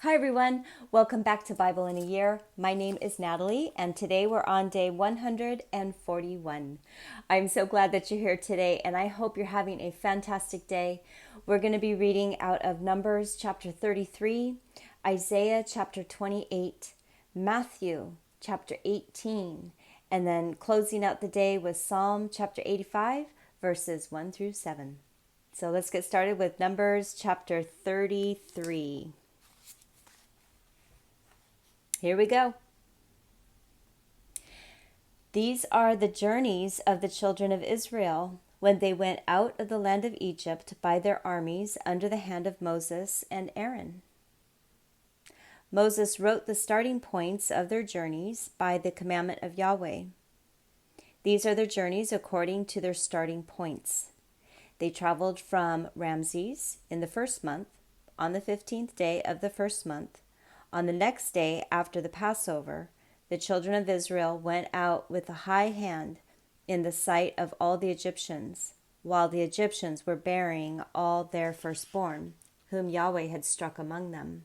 Hi everyone, welcome back to Bible in a Year. My name is Natalie and today we're on day 141. I'm so glad that you're here today and I hope you're having a fantastic day. We're going to be reading out of Numbers chapter 33, Isaiah chapter 28, Matthew chapter 18, and then closing out the day with Psalm chapter 85 verses 1 through 7. So let's get started with Numbers chapter 33. Here we go. These are the journeys of the children of Israel when they went out of the land of Egypt by their armies under the hand of Moses and Aaron. Moses wrote the starting points of their journeys by the commandment of Yahweh. These are their journeys according to their starting points. They traveled from Ramses in the first month, on the 15th day of the first month. On the next day after the Passover, the children of Israel went out with a high hand in the sight of all the Egyptians, while the Egyptians were burying all their firstborn, whom Yahweh had struck among them.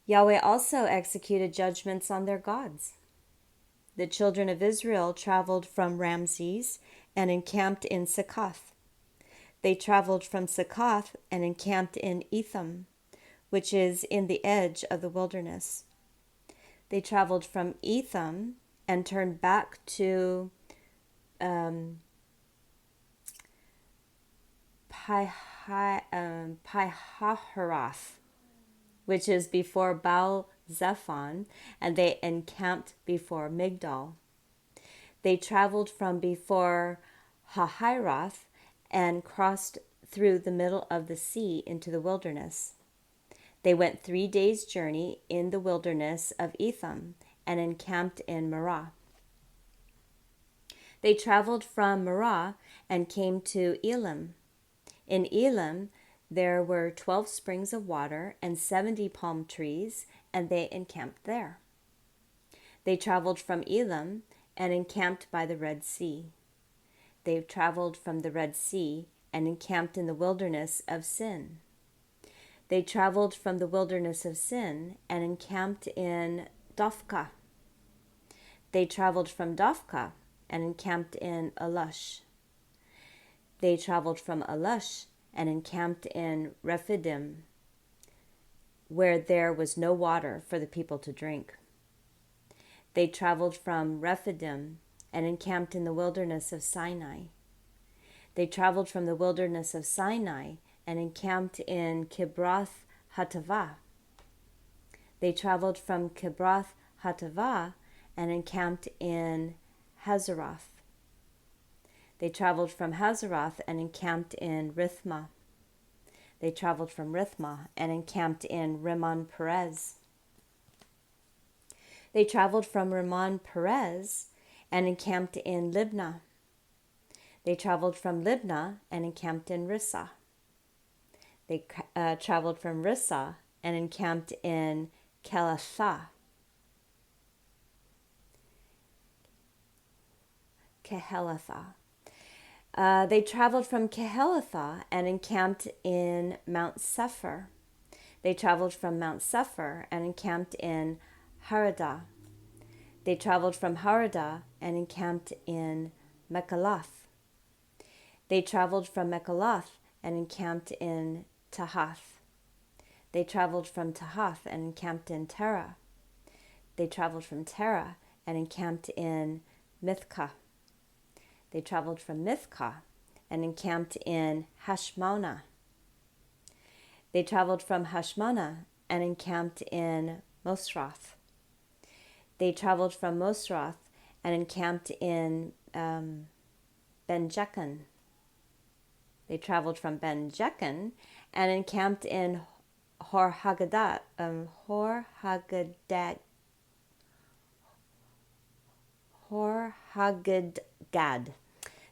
Yahweh also executed judgments on their gods. The children of Israel traveled from Ramses and encamped in Succoth. They traveled from Succoth and encamped in Etham, which is in the edge of the wilderness. They traveled from Etham and turned back to Pi-hahiroth, which is before Baal-zephon, and they encamped before Migdol. They traveled from before Hahiroth and crossed through the middle of the sea into the wilderness. They went 3 days' journey in the wilderness of Etham and encamped in Marah. They traveled from Marah and came to Elim. In Elim, there were 12 springs of water and 70 palm trees, and they encamped there. They traveled from Elim and encamped by the Red Sea. They traveled from the Red Sea and encamped in the wilderness of Sin. They traveled from the wilderness of Sin and encamped in Dophkah. They traveled from Dophkah and encamped in Alush. They traveled from Alush and encamped in Rephidim, where there was no water for the people to drink. They traveled from Rephidim and encamped in the wilderness of Sinai. They traveled from the wilderness of Sinai and encamped in Kibroth Hattaavah. They traveled from Kibroth Hattaavah and encamped in Hazeroth. They traveled from Hazeroth and encamped in Rithmah. They traveled from Rithmah and encamped in Rimmon Perez. They traveled from Rimmon Perez and encamped in Libnah. They traveled from Libnah and encamped in Rissah. They traveled from Rissah and encamped in Kehelatha. They traveled from Kehelatha and encamped in Mount Sephir. They traveled from Mount Sephir and encamped in Haradah. They traveled from Haradah and encamped in Mekaloth. They traveled from Mekaloth and encamped in Tahath. They traveled from Tahath and encamped in Terah. They traveled from Terah and encamped in Mithkah. They traveled from Mithkah and encamped in Hashmonah. They traveled from Hashmonah and encamped in Mosroth. They traveled from Mosroth and encamped in Ben-Jekon. They traveled from Ben-Jekon and encamped in Hor-Haggad.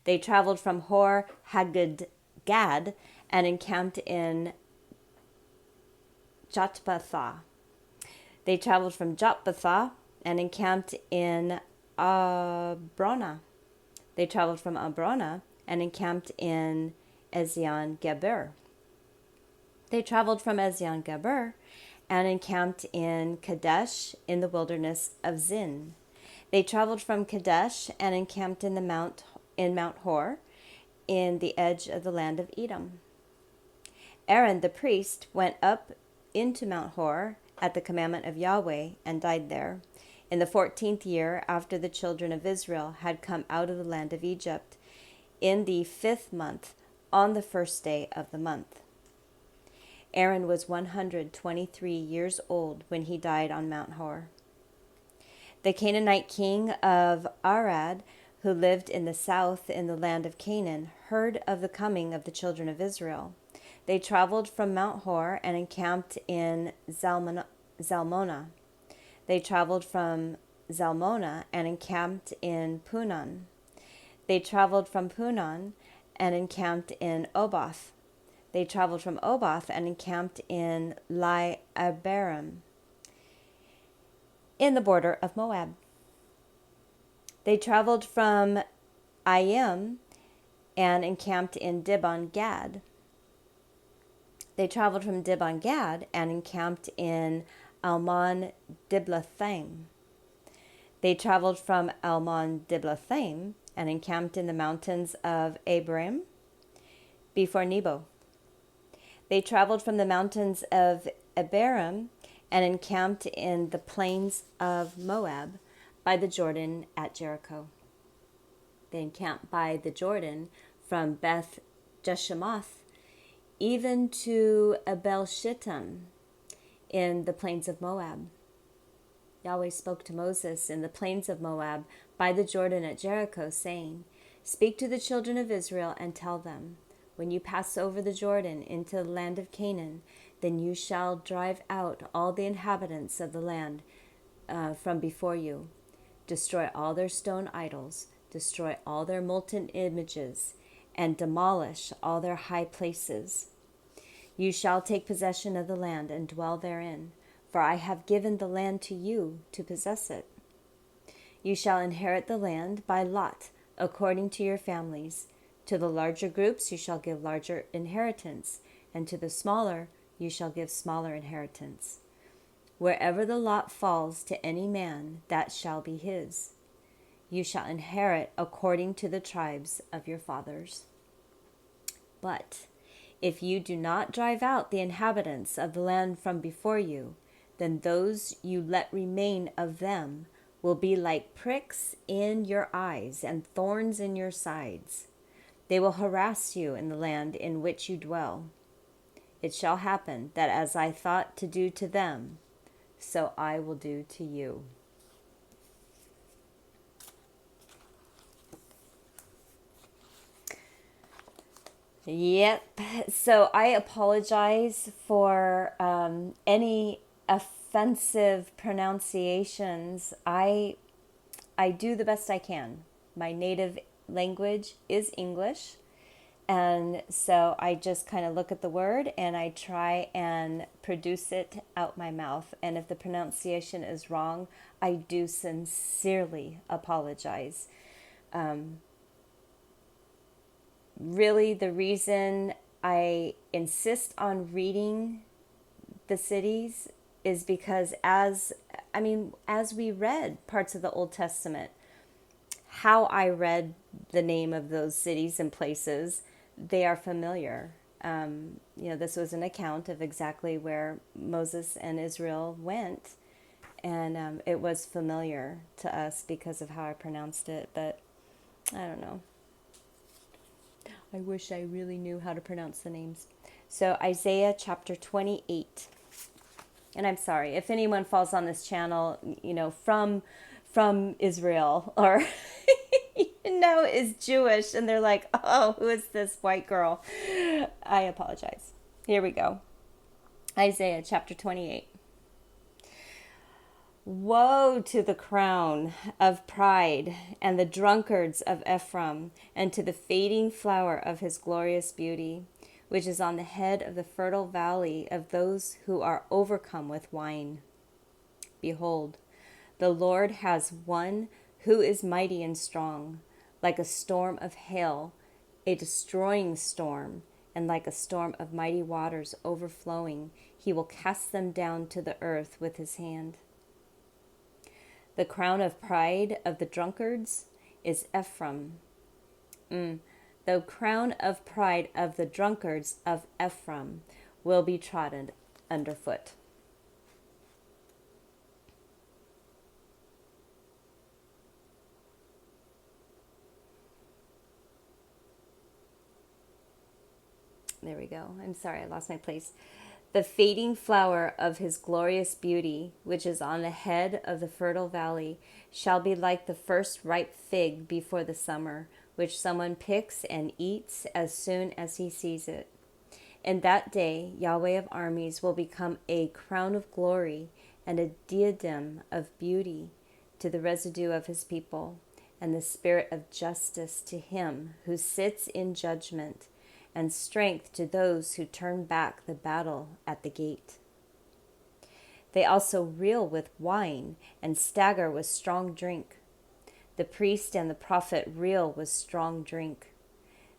They traveled from Hor-Haggad and encamped in Jotbathah. They traveled from Jotbathah and encamped in Abrona. They traveled from Abrona and encamped in Ezion-Geber. They traveled from Ezion-Geber and encamped in Kadesh in the wilderness of Zin. They traveled from Kadesh and encamped in Mount Hor, in the edge of the land of Edom. Aaron the priest went up into Mount Hor at the commandment of Yahweh and died there, in the 14th year after the children of Israel had come out of the land of Egypt, in the 5th month, on the 1st day of the month. Aaron was 123 years old when he died on Mount Hor. The Canaanite king of Arad, who lived in the south in the land of Canaan, heard of the coming of the children of Israel. They traveled from Mount Hor and encamped in Zalmonah. They traveled from Zalmonah and encamped in Punon. They traveled from Punon and encamped in Oboth. They traveled from Oboth and encamped in Abarim, in the border of Moab. They traveled from Ayim and encamped in Dibon Gad. They traveled from Dibon Gad and encamped in Almon Diblathaim. They traveled from Almon Diblathaim and encamped in the mountains of Abiram before Nebo. They traveled from the mountains of Abiram and encamped in the plains of Moab by the Jordan at Jericho. They encamped by the Jordan from Beth Jeshemoth even to Abel Shittim in the plains of Moab. Yahweh spoke to Moses in the plains of Moab by the Jordan at Jericho, saying, "Speak to the children of Israel and tell them, when you pass over the Jordan into the land of Canaan, then you shall drive out all the inhabitants of the land from before you. Destroy all their stone idols, destroy all their molten images, and demolish all their high places. You shall take possession of the land and dwell therein, for I have given the land to you to possess it. You shall inherit the land by lot, according to your families. To the larger groups you shall give larger inheritance, and to the smaller you shall give smaller inheritance. Wherever the lot falls to any man, that shall be his. You shall inherit according to the tribes of your fathers. But if you do not drive out the inhabitants of the land from before you, then those you let remain of them will be like pricks in your eyes and thorns in your sides. They will harass you in the land in which you dwell. It shall happen that as I thought to do to them, so I will do to you." Yep. So I apologize for any offensive pronunciations. I do the best I can. My native language is English, and so I just kind of look at the word and I try and produce it out my mouth. And if the pronunciation is wrong, I do sincerely apologize. Really, the reason I insist on reading the cities is because as we read parts of the Old Testament, how I read the name of those cities and places, they are familiar. This was an account of exactly where Moses and Israel went, and it was familiar to us because of how I pronounced it, but I don't know. I wish I really knew how to pronounce the names. So Isaiah chapter 28. And I'm sorry, if anyone falls on this channel, from Israel or, is Jewish, and they're like, "Oh, who is this white girl?" I apologize. Here we go. Isaiah chapter 28. Woe to the crown of pride and the drunkards of Ephraim, and to the fading flower of his glorious beauty, which is on the head of the fertile valley of those who are overcome with wine. Behold, the Lord has one who is mighty and strong, like a storm of hail, a destroying storm, and like a storm of mighty waters overflowing, he will cast them down to the earth with his hand. The crown of pride of the drunkards is Ephraim. The crown of pride of the drunkards of Ephraim will be trodden underfoot. There we go. I'm sorry, I lost my place. The fading flower of his glorious beauty, which is on the head of the fertile valley, shall be like the first ripe fig before the summer, which someone picks and eats as soon as he sees it. In that day, Yahweh of armies will become a crown of glory and a diadem of beauty to the residue of his people, and the spirit of justice to him who sits in judgment, and strength to those who turn back the battle at the gate. They also reel with wine and stagger with strong drink. The priest and the prophet reel with strong drink.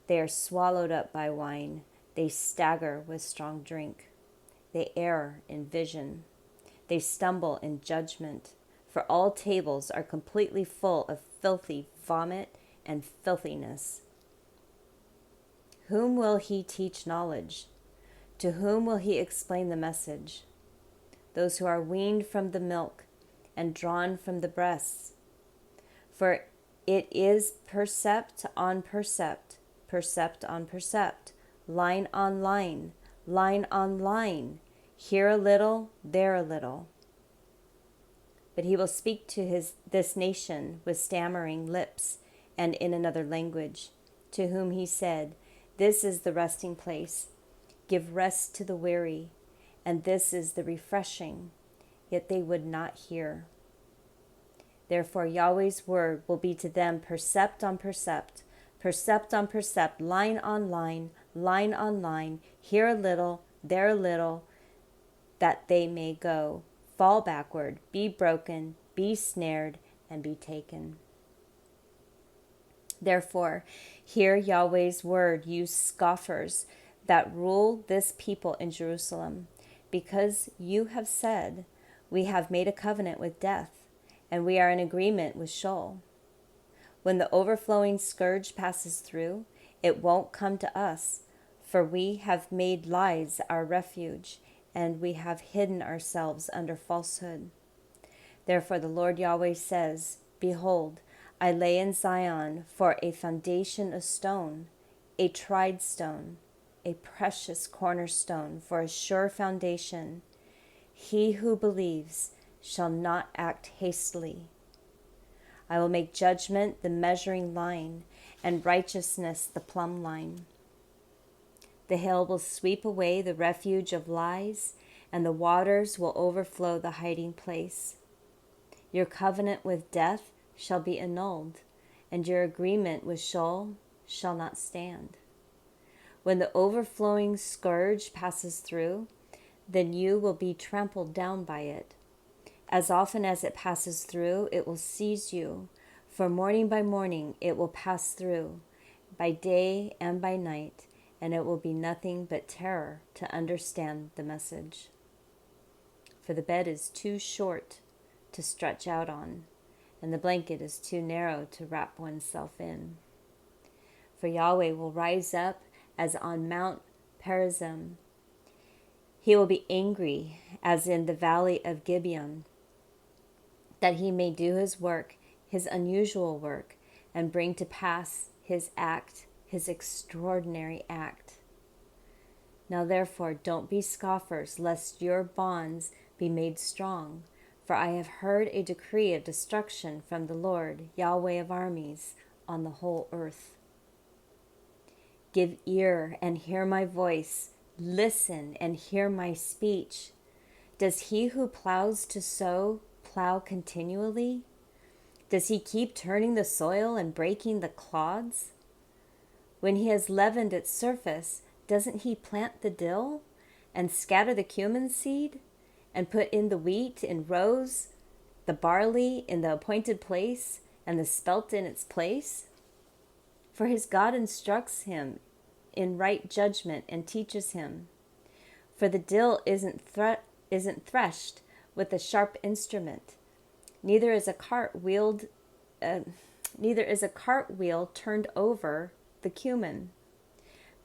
They are swallowed up by wine. They stagger with strong drink. They err in vision. They stumble in judgment. For all tables are completely full of filthy vomit and filthiness. Whom will he teach knowledge? To whom will he explain the message? Those who are weaned from the milk and drawn from the breasts. For it is percept on percept, percept on percept, line on line, line on line, here a little, there a little. But he will speak to this nation with stammering lips and in another language, to whom he said, this is the resting place. Give rest to the weary, and this is the refreshing. Yet they would not hear. Therefore Yahweh's word will be to them percept on percept, percept on percept, line on line, line on line, here a little, there a little, that they may go, fall backward, be broken, be snared, and be taken. Therefore, hear Yahweh's word, you scoffers that rule this people in Jerusalem, because you have said, we have made a covenant with death, and we are in agreement with Sheol. When the overflowing scourge passes through, it won't come to us, for we have made lies our refuge, and we have hidden ourselves under falsehood. Therefore the Lord Yahweh says, behold, I lay in Zion for a foundation a stone, a tried stone, a precious cornerstone for a sure foundation. He who believes shall not act hastily. I will make judgment the measuring line, and righteousness the plumb line. The hail will sweep away the refuge of lies, and the waters will overflow the hiding place. Your covenant with death shall be annulled, and your agreement with Sheol shall not stand. When the overflowing scourge passes through, then you will be trampled down by it. As often as it passes through, it will seize you, for morning by morning it will pass through, by day and by night, and it will be nothing but terror to understand the message. For the bed is too short to stretch out on, and the blanket is too narrow to wrap oneself in. For Yahweh will rise up as on Mount Perazim. He will be angry as in the valley of Gibeon, that he may do his work, his unusual work, and bring to pass his act, his extraordinary act. Now therefore don't be scoffers, lest your bonds be made strong. For I have heard a decree of destruction from the Lord, Yahweh of armies, on the whole earth. Give ear and hear my voice. Listen and hear my speech. Does he who plows to sow plow continually? Does he keep turning the soil and breaking the clods? When he has leavened its surface, doesn't he plant the dill and scatter the cumin seed and put in the wheat in rows, the barley in the appointed place, and the spelt in its place? For his God instructs him in right judgment and teaches him. For the dill isn't threshed with a sharp instrument, neither is a cartwheel turned over the cumin.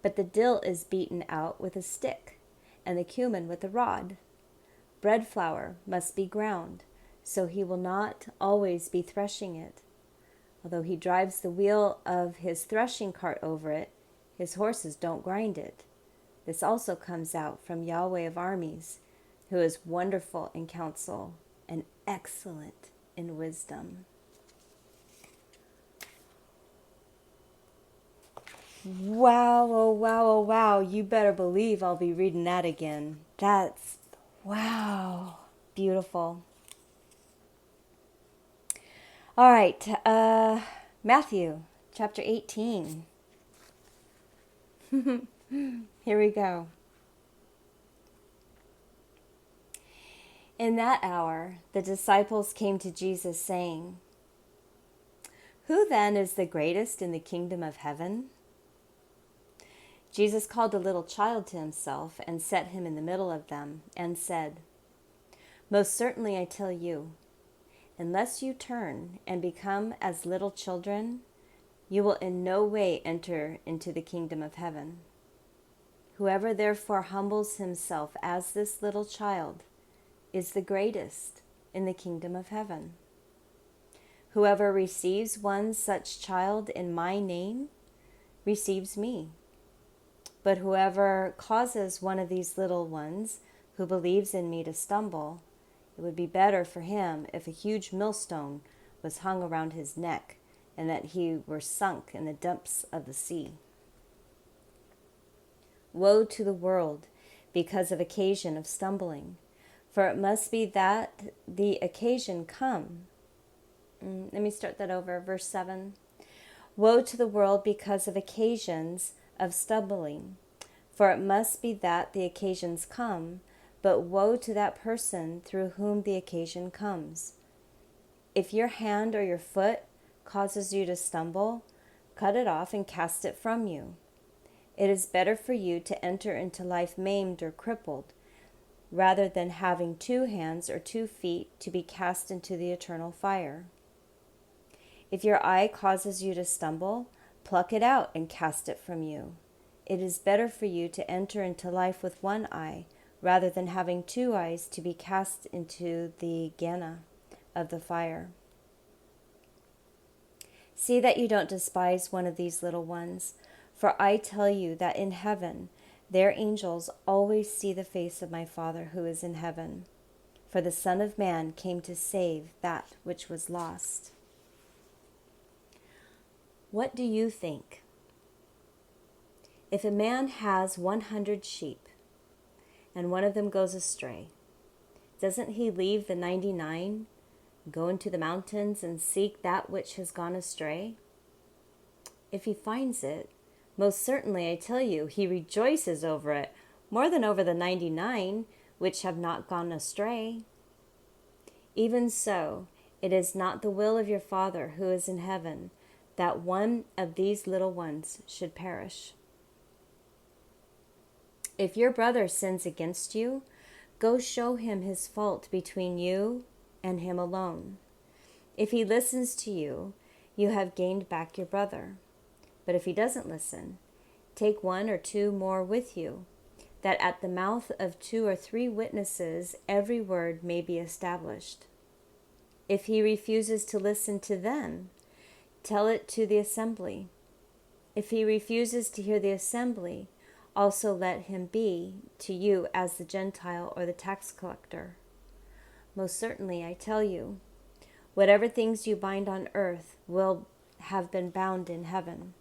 But the dill is beaten out with a stick, and the cumin with a rod. Bread flour must be ground, so he will not always be threshing it. Although he drives the wheel of his threshing cart over it, his horses don't grind it. This also comes out from Yahweh of armies, who is wonderful in counsel and excellent in wisdom. Wow, oh wow, oh wow. You better believe I'll be reading that again. That's, wow, beautiful. All right, Matthew chapter 18. Here we go. In that hour, the disciples came to Jesus saying, "Who then is the greatest in the kingdom of heaven?" Jesus called a little child to himself and set him in the middle of them and said, "Most certainly I tell you, unless you turn and become as little children, you will in no way enter into the kingdom of heaven. Whoever therefore humbles himself as this little child is the greatest in the kingdom of heaven. Whoever receives one such child in my name receives me. But whoever causes one of these little ones who believes in me to stumble, it would be better for him if a huge millstone was hung around his neck and that he were sunk in the depths of the sea. Woe to the world because of occasion of stumbling, for it must be that the occasion come." Let me start that over, verse 7. Woe to the world because of occasions of stumbling, for it must be that the occasions come, but woe to that person through whom the occasion comes. If your hand or your foot causes you to stumble, cut it off and cast it from you. It is better for you to enter into life maimed or crippled, rather than having 2 hands or 2 feet to be cast into the eternal fire. If your eye causes you to stumble, pluck it out and cast it from you. It is better for you to enter into life with 1 eye, rather than having 2 eyes to be cast into the Gehenna of the fire. See that you don't despise one of these little ones, for I tell you that in heaven their angels always see the face of my Father who is in heaven. For the Son of Man came to save that which was lost. What do you think? If a man has 100 sheep, and one of them goes astray, doesn't he leave the 99, go into the mountains, and seek that which has gone astray? If he finds it, most certainly I tell you, he rejoices over it, more than over the 99, which have not gone astray. Even so, it is not the will of your Father who is in heaven, that one of these little ones should perish. If your brother sins against you, go show him his fault between you and him alone. If he listens to you, you have gained back your brother. But if he doesn't listen, take 1 or 2 more with you, that at the mouth of 2 or 3 witnesses every word may be established. If he refuses to listen to them, tell it to the assembly. If he refuses to hear the assembly, also let him be to you as the Gentile or the tax collector. Most certainly I tell you, whatever things you bind on earth will have been bound in heaven,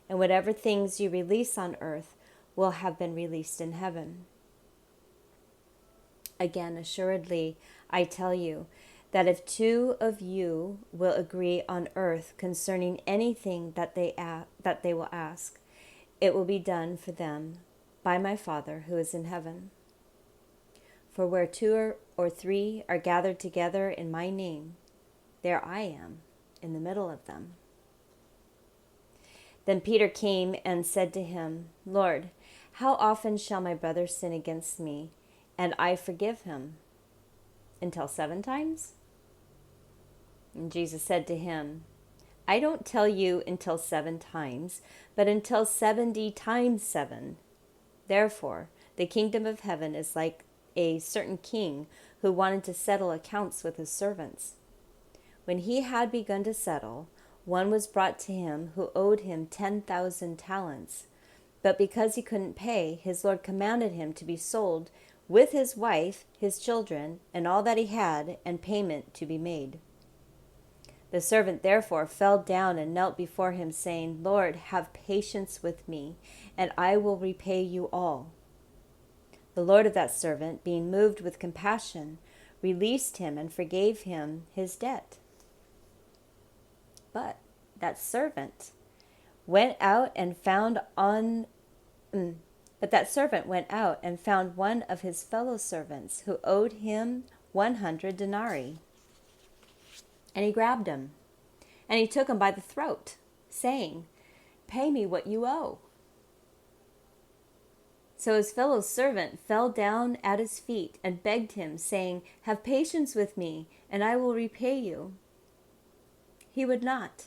and whatever things you release on earth will have been released in heaven. Again, assuredly, I tell you that if 2 of you will agree on earth concerning anything that they will ask, it will be done for them by my Father who is in heaven. For where 2 or 3 are gathered together in my name, there I am in the middle of them." Then Peter came and said to him, Lord, how often shall my brother sin against me, and I forgive him? Until 7 times? And Jesus said to him, I don't tell you until 7 times, but until 70 times 7. Therefore, the kingdom of heaven is like a certain king who wanted to settle accounts with his servants. When he had begun to settle, one was brought to him who owed him 10,000 talents. But because he couldn't pay, his Lord commanded him to be sold with his wife, his children, and all that he had, and payment to be made. The servant therefore fell down and knelt before him, saying, Lord, have patience with me, and I will repay you all. The Lord of that servant, being moved with compassion, released him and forgave him his debt. But that servant went out and found one of his fellow servants who owed him 100 denarii. And he grabbed him, and he took him by the throat, saying, Pay me what you owe. So his fellow servant fell down at his feet and begged him, saying, Have patience with me, and I will repay you. He would not,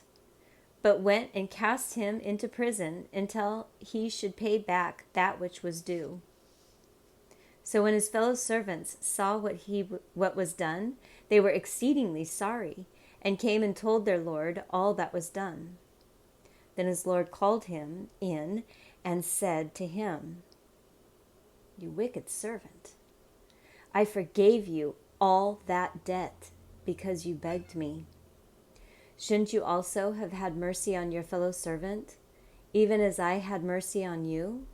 but went and cast him into prison until he should pay back that which was due. So when his fellow servants saw what was done, they were exceedingly sorry, and came and told their Lord all that was done. Then his Lord called him in and said to him, You wicked servant, I forgave you all that debt because you begged me. Shouldn't you also have had mercy on your fellow servant, even as I had mercy on you?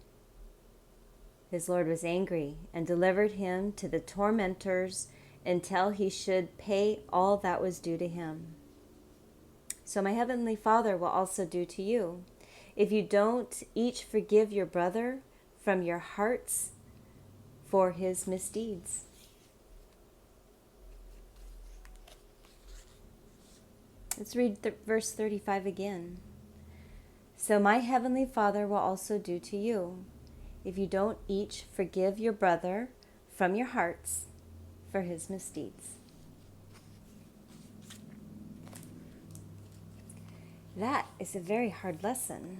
His Lord was angry and delivered him to the tormentors until he should pay all that was due to him. So my heavenly Father will also do to you, if you don't each forgive your brother from your hearts for his misdeeds. Let's read verse 35 again. So my heavenly Father will also do to you, if you don't each forgive your brother from your hearts for his misdeeds. That is a very hard lesson.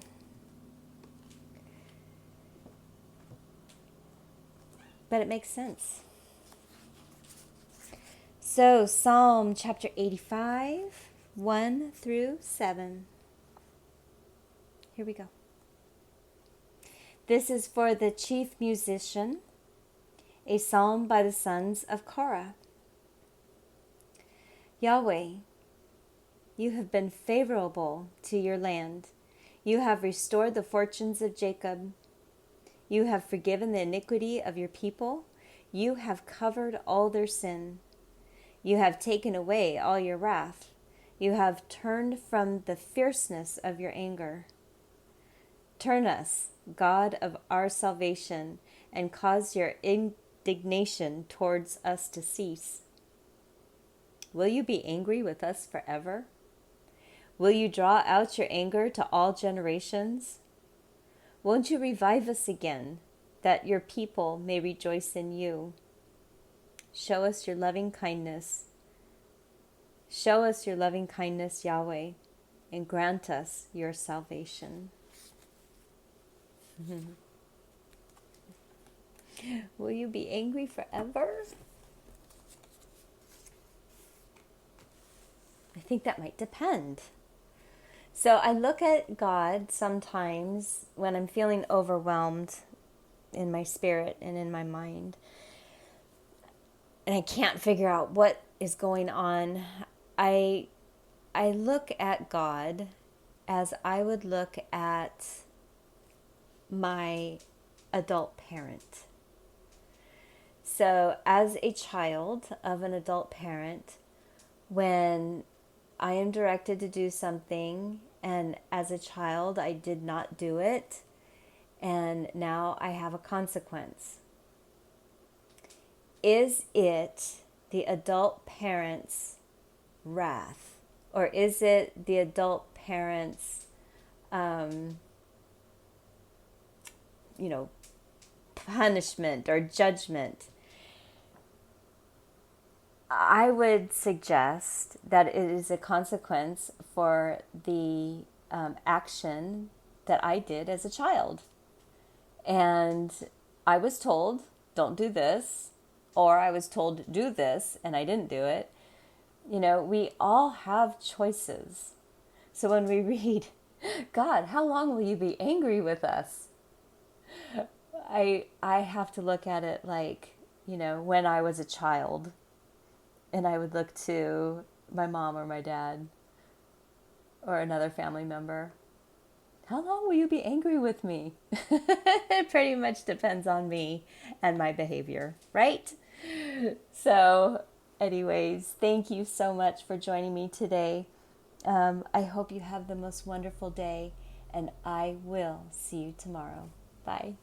But it makes sense. So Psalm chapter 85, 1 through 7. Here we go. This is for the chief musician, a psalm by the sons of Korah. Yahweh, you have been favorable to your land. You have restored the fortunes of Jacob. You have forgiven the iniquity of your people. You have covered all their sin. You have taken away all your wrath. You have turned from the fierceness of your anger. Turn us, God of our salvation, and cause your indignation towards us to cease. Will you be angry with us forever? Will you draw out your anger to all generations? Won't you revive us again, that your people may rejoice in you? Show us your loving kindness. Show us your loving kindness, Yahweh, and grant us your salvation. Will you be angry forever? I think that might depend. So I look at God sometimes when I'm feeling overwhelmed in my spirit and in my mind, and I can't figure out what is going on. I look at God as I would look at my adult parent. So as a child of an adult parent, when I am directed to do something, and as a child I did not do it, and now I have a consequence. Is it the adult parent's wrath, or is it the adult parent's um, punishment or judgment, I would suggest that it is a consequence for the action that I did as a child. And I was told, don't do this, or I was told, do this, and I didn't do it. We all have choices. So when we read, God, how long will you be angry with us? I have to look at it like, when I was a child and I would look to my mom or my dad or another family member. How long will you be angry with me? It pretty much depends on me and my behavior, right? So, anyways, thank you so much for joining me today. I hope you have the most wonderful day, and I will see you tomorrow. Bye.